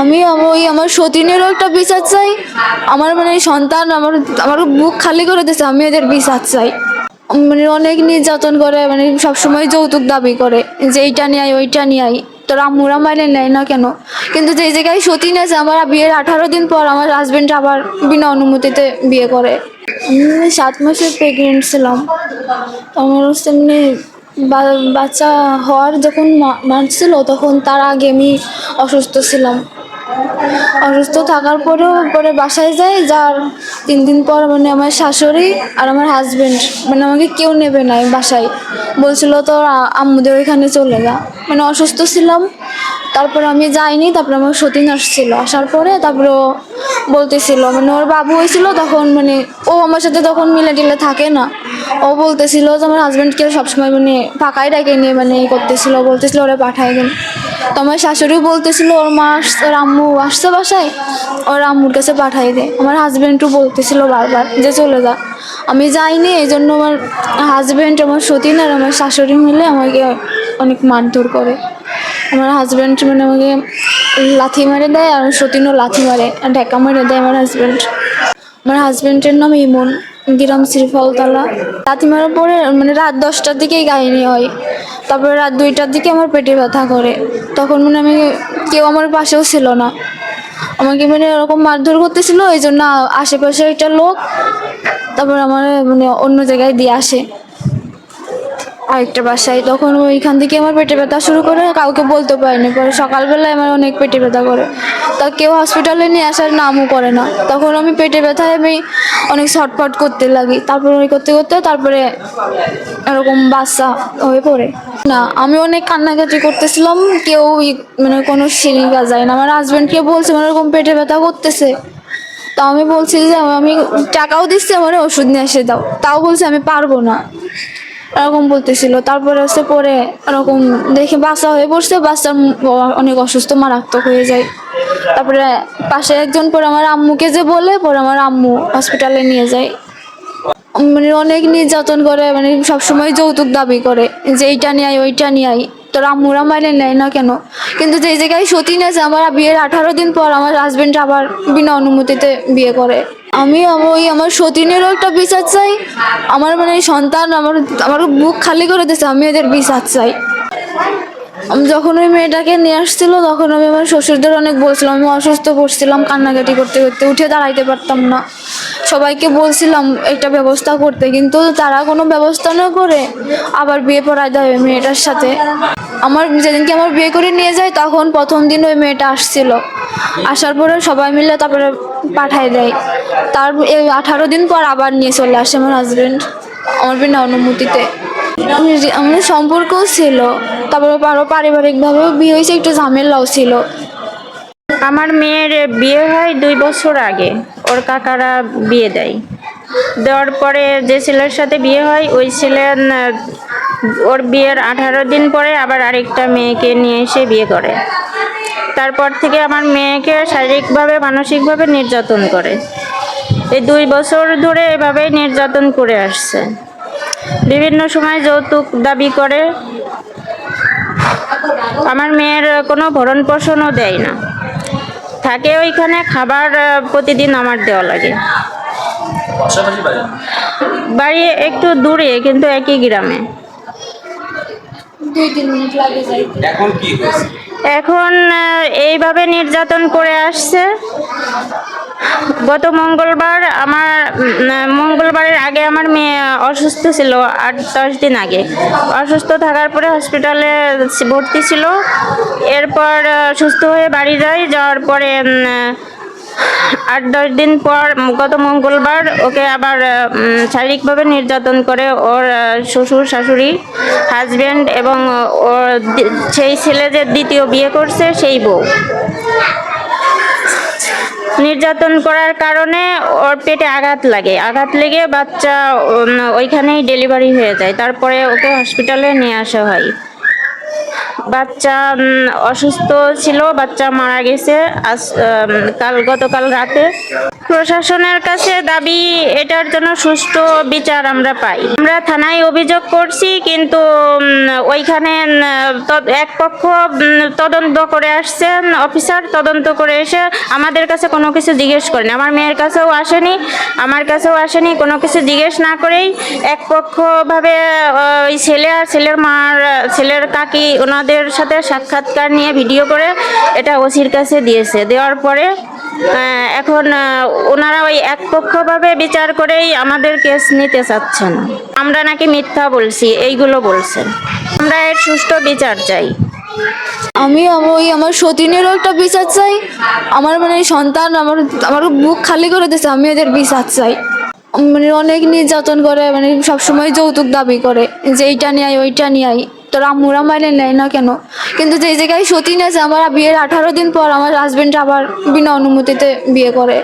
আমি ওই আমার সতীনেরও একটা বিচার চাই। আমার মানে সন্তান আমার বুক খালি করে দিয়েছে, আমি এদের বিচার চাই। মানে অনেক নির্যাতন করে, মানে সবসময় যৌতুক দাবি করে যে এইটা নিয়ে আয় ওইটা নিয়ে আয়। তোর আম্মুরা মাইনে নেয় না কেন? কিন্তু যে জায়গায় সতীন আছে, আমার বিয়ের 18 দিন পর আমার হাজবেন্ড আবার বিনা অনুমতিতে বিয়ে করে। আমি 7 মাসের প্রেগনেন্ট ছিলাম। আমার হচ্ছে মানে বাচ্চা হওয়ার যখন মানছিল, তখন তার আগে আমি অসুস্থ ছিলাম। অসুস্থ থাকার পরেও পরে বাসায় যাই, যার 3 দিন পর মানে আমার শাশুড়ি আর আমার হাজবেন্ড মানে আমাকে কেউ নেবে না বাসায়, বলছিল তো আম্মুদের ওইখানে চলে যা। মানে অসুস্থ ছিলাম, তারপর আমি যাইনি। তারপরে আমার সতীন আসছিল, আসার পরে তারপরে ও বলতেছিল, মানে ওর বাবু হয়েছিল তখন, মানে ও আমার সাথে তখন মিলে টিলে থাকে না। ও বলতেছিল যে আমার হাজবেন্ডকে সবসময় মানে ফাঁকাই রেখে নিয়ে মানে করতেছিল, বলতেছিল ওরা পাঠায় দেন। তো আমার শাশুড়িও বলতেছিল ওর মা ওর আম্মু আসছে বাসায়, ওর আম্মুর কাছে পাঠাই দে। আমার হাজবেন্ডও বলতেছিল বারবার যে চলে যা। আমি যাইনি, এই জন্য আমার হাজবেন্ড, আমার সতীন আর আমার শাশুড়ি মিলে আমাকে অনেক মারধর করে। আমার হাজবেন্ড মানে আমাকে লাথি মারে দেয়, আর সতীনও লাথি মারে আর ঢেকা মারে দেয় আমার হাজবেন্ড। আমার হাজবেন্ডের নাম ইমন, গ্রাম শ্রীফলতলা। লাথি মারার পরে মানে রাত 10টার দিকেই কাহিনী হয়। তারপরে রাত 2টার দিকে আমার পেটে ব্যথা করে। তখন মানে আমি কেউ আমার পাশেও ছিল না, আমাকে মানে এরকম মারধর করতেছিল। এই জন্য আশেপাশে একটা লোক তারপর আমার মানে অন্য জায়গায় দিয়ে আসে আরেকটা বাসায়। তখন ওইখান থেকে আমার পেটে ব্যথা শুরু করে, কাউকে বলতে পারিনি। পরে সকালবেলায় আমার অনেক পেটে ব্যথা করে, তা কেউ হসপিটালে নিয়ে আসার নামও করে না। তখন আমি পেটে ব্যথায় আমি অনেক ছটফট করতে লাগি। তারপরে ওই করতে করতে তারপরে এরকম বাচ্চা হয়ে পড়ে। না, আমি অনেক কান্নাকাটি করতেছিলাম, কেউ মানে কোনো সিঁড়ি বাজায় না। আমার হাজবেন্ডকে বলছে আমার এরকম পেটে ব্যথা করতেছে, তাও আমি বলছি যে আমি টাকাও দিচ্ছি, আমার ওষুধ নিয়ে এসে দাও, তাও বলছে আমি পারবো না, এরকম বলতেছিল। তারপরে হচ্ছে পরে এরকম দেখে বাচ্চা হয়ে পড়ছে, বাচ্চা অনেক অসুস্থ, মারাত্মক হয়ে যায়। তারপরে পাশে একজন পরে আমার আম্মুকে যে বলে, পরে আমার আম্মু হসপিটালে নিয়ে যায়। মানে অনেক নির্যাতন করে, মানে সবসময় যৌতুক দাবি করে যে এইটা নিয়ে আয় ওইটা নিয়ে আয়। তোর আম্মুরা মাইনে নেয় না কেন? কিন্তু যে জায়গায় সতীন আছে, আমার বিয়ের 18 দিন পর আমার হাজবেন্ড আবার বিনা অনুমতিতে বিয়ে করে। আমি ওই আমার সতীনেরও একটা বিচার চাই। আমার মানে সন্তান আমার বুক খালি করে দিয়েছে, আমি এদের বিচার চাই। আমি যখন ওই মেয়েটাকে নিয়ে আসছিল, তখন আমি আমার শ্বশুরদের অনেক বলছিলাম, আমি অসুস্থ পড়ছিলাম, কান্নাকাটি করতে করতে উঠে দাঁড়াইতে পারতাম না। সবাইকে বলছিলাম একটা ব্যবস্থা করতে, কিন্তু তারা কোনো ব্যবস্থা না করে আবার বিয়ে পড়ায় দেয় ওই মেয়েটার সাথে। আমার যেদিনকে আমার বিয়ে করে নিয়ে যায়, তখন প্রথম দিন ওই মেয়েটা আসছিল। আসার পরে সবাই মিলে তারপরে পাঠায় দেয়। তার 18 দিন পর আবার নিয়ে চলে আসে আমার হাজবেন্ড আমার বিনা অনুমতিতে। আমাদের সম্পর্কও ছিল, তারপরে আরো পারিবারিকভাবেও বিয়ে হয়েছে, একটু ঝামেলাও ছিল। আমার মেয়ের বিয়ে হয় 2 বছর আগে, ওর কাকারা বিয়ে দেয়। দেওয়ার পরে যে ছেলের সাথে বিয়ে হয়, ওই ছেলে ওর বিয়ের 18 দিন পরে আবার আরেকটা মেয়েকে নিয়ে এসে বিয়ে করে। তারপর থেকে আমার মেয়েকে শারীরিকভাবে মানসিকভাবে নির্যাতন করে। এই 2 বছর ধরে এভাবেই নির্যাতন করে আসছে। বিভিন্ন সময় যৌতুক দাবি করে। আমার মেয়ের কোনো ভরণ পোষণও দেয় না, থাকে ওইখানে, খাবার প্রতিদিন আমার দেওয়া লাগে। বাড়ি একটু দূরে, কিন্তু একই গ্রামে। 2-3 মিনিট লাগে যাইতে। এখন এইভাবে নির্যাতন করে আসছে। গত মঙ্গলবার মঙ্গলবারের আগে আমার মেয়ে অসুস্থ ছিল, 8-10 দিন আগে। অসুস্থ থাকার পরে হসপিটালে ভর্তি ছিল। এরপর সুস্থ হয়ে বাড়ি যাওয়ার পরে 8-10 দিন পর গত মঙ্গলবার ওকে আবার শারীরিকভাবে নির্যাতন করে ওর শ্বশুর শাশুড়ি, হাজবেন্ড এবং ওর সেই ছেলে যে দ্বিতীয় বিয়ে করছে সেই বউ। নির্যাতন করার কারণে ওর পেটে আঘাত লেগে বাচ্চা ওইখানেই ডেলিভারি হয়ে যায়। তারপরে ওকে হসপিটালে নিয়ে আসা হয়। বাচ্চা অসুস্থ ছিল, বাচ্চা মারা গেছে গতকাল রাতে। প্রশাসনের কাছে দাবি এটার জন্য সুষ্ঠু বিচার আমরা পাই। আমরা থানায় অভিযোগ করছি, কিন্তু ওইখানে এক পক্ষ তদন্ত করে আসছেন, অফিসার তদন্ত করে এসে আমাদের কাছে কোনো কিছু জিজ্ঞেস করেনি। আমার মেয়ের কাছেও আসেনি, আমার কাছেও আসেনি। কোনো কিছু জিজ্ঞেস না করেই একপক্ষভাবে ওই ছেলে আর ছেলের কাকি ওনাদের সাথে সাক্ষাৎকার নিয়ে ভিডিও করে এটা ওসির কাছে দিয়েছে। দেওয়ার পরে এখন ওনারা ওই একপক্ষভাবে বিচার করেই আমাদের কেস নিতে চাচ্ছেন। আমরা নাকি মিথ্যা বলছি এইগুলো বলছেন। আমরা এর সুষ্ঠু বিচার চাই। আমি আমার সতীনেরও একটা বিচার চাই। আমার সন্তান আমার বুক খালি করে দিয়েছে, আমি এদের বিচার চাই। অনেক নির্যাতন করে, সবসময় যৌতুক দাবি করে যে এইটা নিয়ে আয় ওইটা নিয়ে আয়। তোর আম্মুরা মাইনে নেয় না কেন? কিন্তু যে জায়গায় সতীন আছে, আমার বিয়ের 18 দিন পর আমার হাজবেন্ড আবার বিনা অনুমতিতে বিয়ে করে।